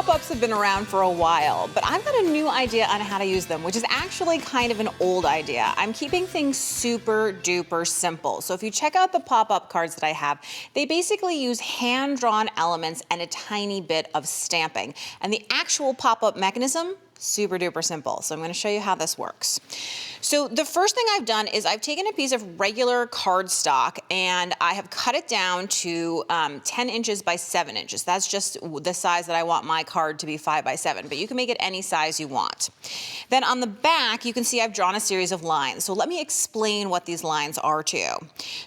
Pop-ups have been around for a while, but I've got a new idea on how to use them, which is actually kind of an old idea. I'm keeping things super duper simple. So if you check out the pop-up cards that I have, they basically use hand-drawn elements and a tiny bit of stamping. And the actual pop-up mechanism, super duper simple. So I'm going to show you how this works. So the first thing I've done is I've taken a piece of regular cardstock and I have cut it down to 10 inches by 7 inches. That's just the size that I want my card to be, 5 by 7, but you can make it any size you want. Then on the back, you can see I've drawn a series of lines. So let me explain what these lines are to you.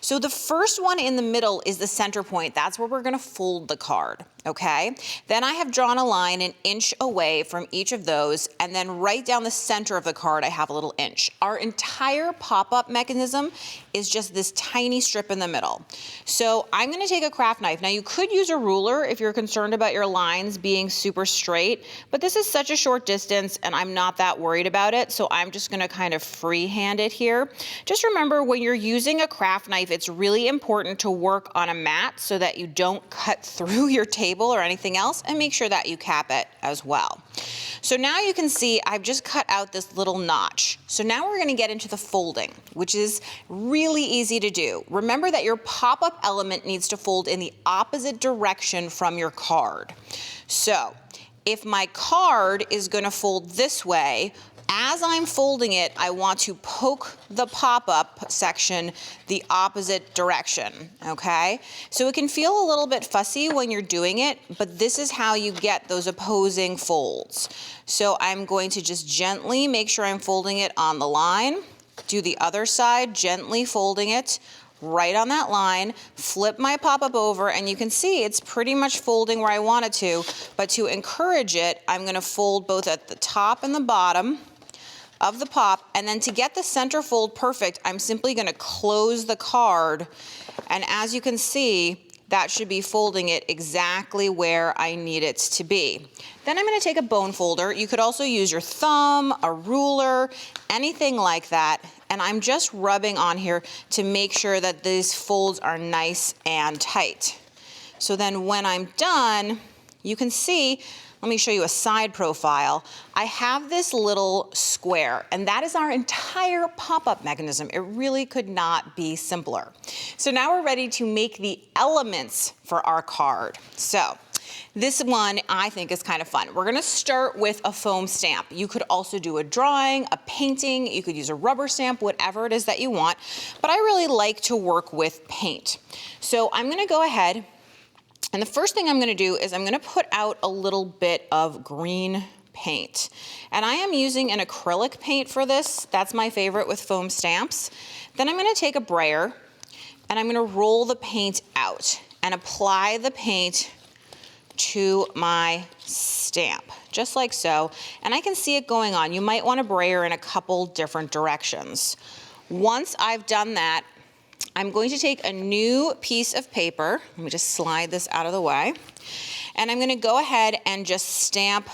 So the first one in the middle is the center point. That's where we're going to fold the card. Okay, then I have drawn a line 1 inch away from each of those, and then right down the center of the card I have a little inch. Our entire pop-up mechanism is just this tiny strip in the middle. So I'm going to take a craft knife. Now you could use a ruler if you're concerned about your lines being super straight, but this is such a short distance and I'm not that worried about it, so I'm just going to kind of freehand it here. Just remember, when you're using a craft knife, it's really important to work on a mat so that you don't cut through your table or anything else, and make sure that you cap it as well. So now you can see I've just cut out this little notch. So now we're going to get into the folding, which is really easy to do. Remember that your pop-up element needs to fold in the opposite direction from your card. So if my card is going to fold this way, as I'm folding it, I want to poke the pop-up section the opposite direction, okay? So it can feel a little bit fussy when you're doing it, but this is how you get those opposing folds. So I'm going to just gently make sure I'm folding it on the line, do the other side, gently folding it right on that line, flip my pop-up over, and you can see it's pretty much folding where I want it to, but to encourage it, I'm gonna fold both at the top and the bottom of the pop, and then to get the center fold perfect, I'm simply going to close the card, and as you can see, that should be folding it exactly where I need it to be. Then I'm going to take a bone folder. You could also use your thumb, a ruler, anything like that, and I'm just rubbing on here to make sure that these folds are nice and tight. So then when I'm done, you can see, let me show you a side profile. I have this little square, and that is our entire pop-up mechanism. It really could not be simpler. So now we're ready to make the elements for our card. So this one I think is kind of fun. We're gonna start with a foam stamp. You could also do a drawing, a painting, you could use a rubber stamp, whatever it is that you want, but I really like to work with paint. So I'm gonna go ahead, and the first thing I'm going to do is I'm going to put out a little bit of green paint. And I am using an acrylic paint for this. That's my favorite with foam stamps. Then I'm going to take a brayer and I'm going to roll the paint out and apply the paint to my stamp, just like so. And I can see it going on. You might want to brayer in a couple different directions. Once I've done that, I'm going to take a new piece of paper. Let me just slide this out of the way. And I'm going to go ahead and just stamp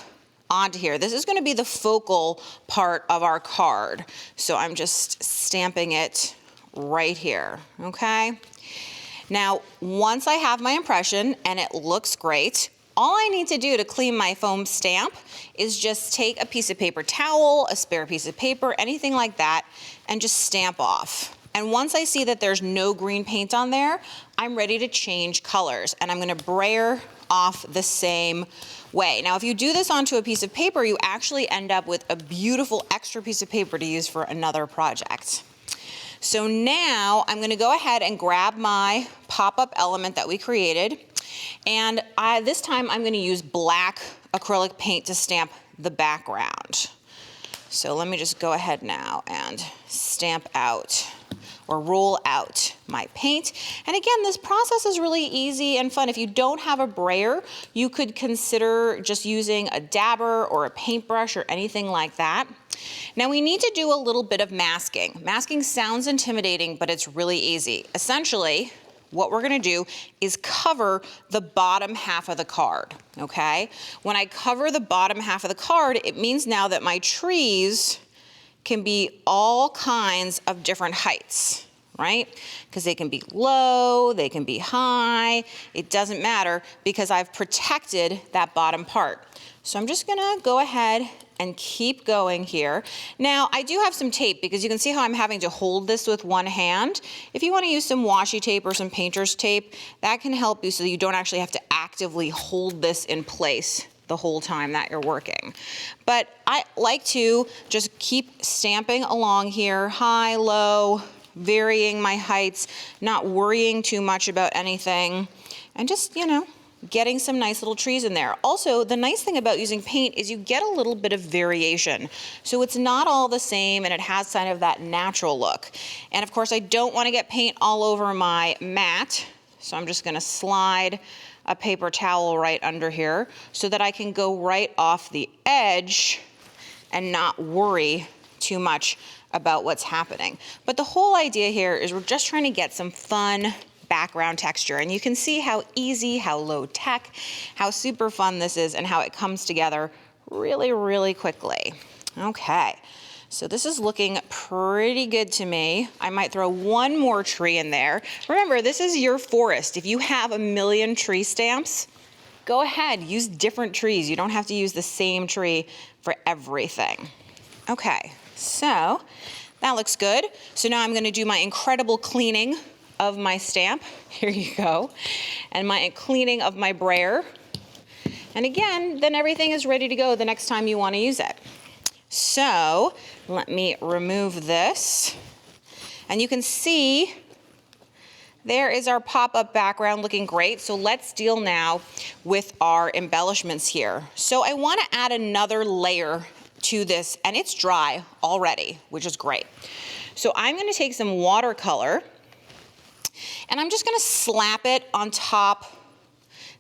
onto here. This is going to be the focal part of our card. So I'm just stamping it right here, okay? Now, once I have my impression and it looks great, all I need to do to clean my foam stamp is just take a piece of paper towel, a spare piece of paper, anything like that, and just stamp off. And once I see that there's no green paint on there, I'm ready to change colors, and I'm gonna brayer off the same way. Now, if you do this onto a piece of paper, you actually end up with a beautiful extra piece of paper to use for another project. So now I'm gonna go ahead and grab my pop-up element that we created, and this time I'm gonna use black acrylic paint to stamp the background. So let me just go ahead now and stamp out or roll out my paint. And again, this process is really easy and fun. If you don't have a brayer, you could consider just using a dabber or a paintbrush or anything like that. Now we need to do a little bit of masking. Masking sounds intimidating, but it's really easy. Essentially, what we're gonna do is cover the bottom half of the card, okay? When I cover the bottom half of the card, it means now that my trees can be all kinds of different heights, right? Because they can be low, they can be high, it doesn't matter because I've protected that bottom part. So I'm just gonna go ahead and keep going here. Now, I do have some tape because you can see how I'm having to hold this with one hand. If you wanna use some washi tape or some painter's tape, that can help you so that you don't actually have to actively hold this in place the whole time that you're working. But I like to just keep stamping along here, high, low, varying my heights, not worrying too much about anything, and just, you know, getting some nice little trees in there. Also, the nice thing about using paint is you get a little bit of variation. So it's not all the same and it has kind of that natural look. And of course, I don't want to get paint all over my mat. So I'm just gonna slide a paper towel right under here so that I can go right off the edge and not worry too much about what's happening. But the whole idea here is we're just trying to get some fun background texture. And you can see how easy, how low tech, how super fun this is and how it comes together really, really quickly. Okay, so this is looking pretty good to me. I might throw one more tree in there. Remember, this is your forest. If you have a million tree stamps, go ahead, use different trees. You don't have to use the same tree for everything. Okay, so that looks good. So now I'm gonna do my incredible cleaning of my stamp. Here you go. And my cleaning of my brayer. And again, then everything is ready to go the next time you want to use it. So let me remove this. And you can see there is our pop-up background looking great. So let's deal now with our embellishments here. So I want to add another layer to this, and it's dry already, which is great. So I'm going to take some watercolor and I'm just gonna slap it on top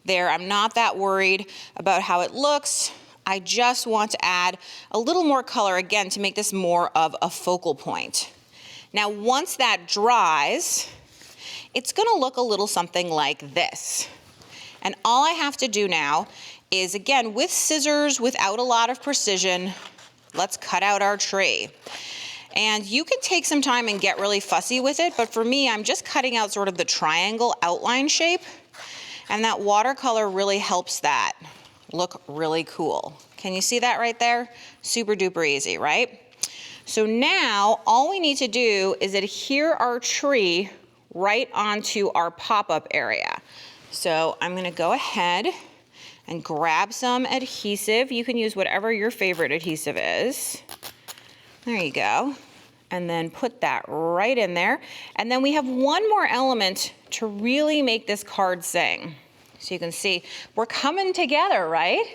there. I'm not that worried about how it looks. I just want to add a little more color again to make this more of a focal point. Now, once that dries, it's gonna look a little something like this. And all I have to do now is, again, with scissors, without a lot of precision, let's cut out our tree. And you can take some time and get really fussy with it, but for me, I'm just cutting out sort of the triangle outline shape, and that watercolor really helps that look really cool. Can you see that right there? Super duper easy, right? So now, all we need to do is adhere our tree right onto our pop-up area. So I'm gonna go ahead and grab some adhesive. You can use whatever your favorite adhesive is. There you go. And then put that right in there. And then we have one more element to really make this card sing. So you can see we're coming together, right?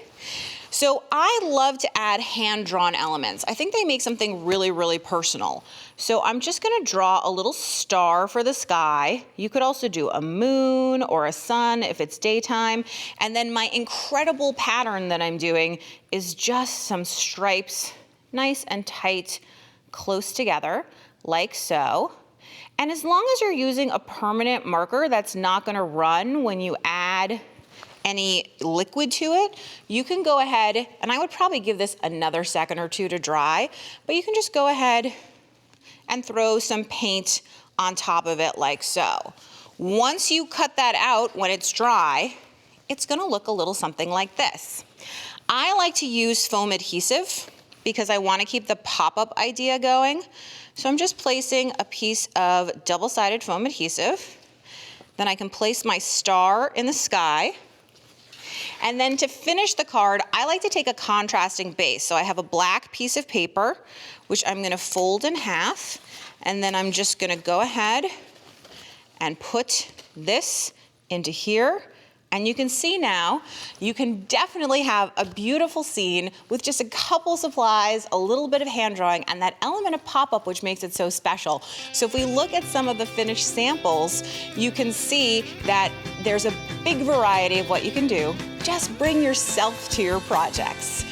So I love to add hand-drawn elements. I think they make something really, really personal. So I'm just gonna draw a little star for the sky. You could also do a moon or a sun if it's daytime. And then my incredible pattern that I'm doing is just some stripes, nice and tight, close together, like so. And as long as you're using a permanent marker that's not gonna run when you add any liquid to it, you can go ahead, and I would probably give this another second or two to dry, but you can just go ahead and throw some paint on top of it like so. Once you cut that out when it's dry, it's gonna look a little something like this. I like to use foam adhesive because I want to keep the pop-up idea going. So I'm just placing a piece of double-sided foam adhesive. Then I can place my star in the sky. And then to finish the card, I like to take a contrasting base. So I have a black piece of paper, which I'm gonna fold in half. And then I'm just gonna go ahead and put this into here. And you can see now, you can definitely have a beautiful scene with just a couple supplies, a little bit of hand drawing, and that element of pop-up which makes it so special. So if we look at some of the finished samples, you can see that there's a big variety of what you can do. Just bring yourself to your projects.